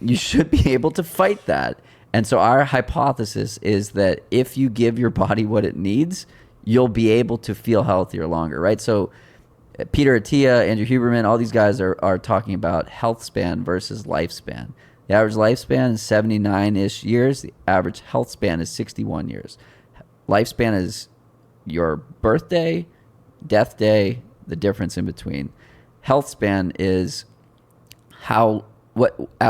you should be able to fight that. And so our hypothesis is that if you give your body what it needs, you'll be able to feel healthier longer, right? So Peter Attia, Andrew Huberman, all these guys are talking about health span versus lifespan. The average lifespan is 79-ish years. The average health span is 61 years. Lifespan is your birthday, death day, the difference in between. Health span is at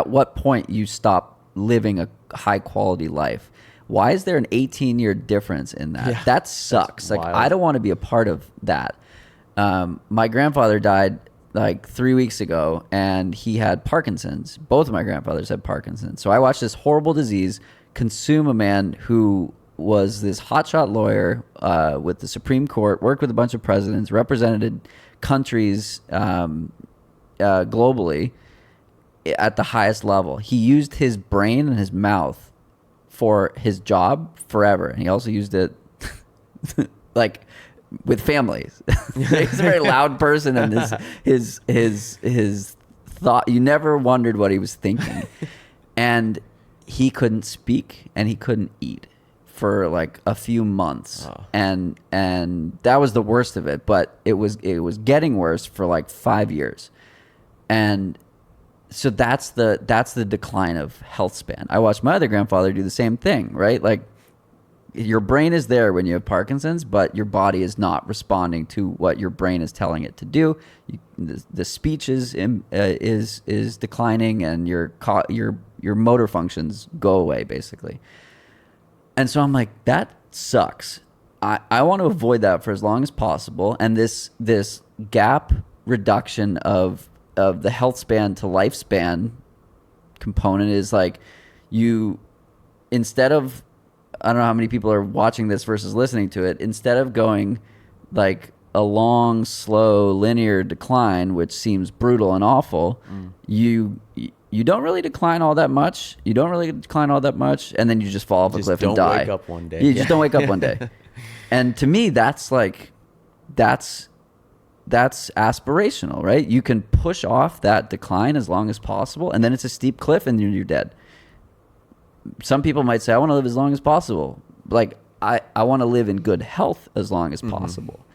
what point you stop living a high quality life. Why is there an 18-year difference in that? Yeah, that sucks. Like, wild. I don't want to be a part of that. My grandfather died like 3 weeks ago, and he had Parkinson's. Both of my grandfathers had Parkinson's. So I watched this horrible disease consume a man who was this hotshot lawyer with the Supreme Court, worked with a bunch of presidents, represented countries globally at the highest level. He used his brain and his mouth for his job forever, and he also used it like with families. He's a very loud person, and his thought, you never wondered what he was thinking. And he couldn't speak and he couldn't eat for like a few months. Oh. And that was the worst of it, but it was getting worse for like 5 years. And so that's the decline of health span. I watched my other grandfather do the same thing, right? Like, your brain is there when you have Parkinson's, but your body is not responding to what your brain is telling it to do. The speech is declining, and your motor functions go away, basically. And so I'm like, that sucks. I want to avoid that for as long as possible. And this gap reduction of the health span to lifespan component is like, instead of, I don't know how many people are watching this versus listening to it, instead of going like a long, slow, linear decline, which seems brutal and awful, you don't really decline all that much. You don't really decline all that much, and then you just fall off a cliff and die. Just don't wake up one day. You just don't wake up one day. And to me, that's aspirational, right? You can push off that decline as long as possible, and then it's a steep cliff and you're dead. Some people might say, I want to live as long as possible. Like, I want to live in good health as long as possible.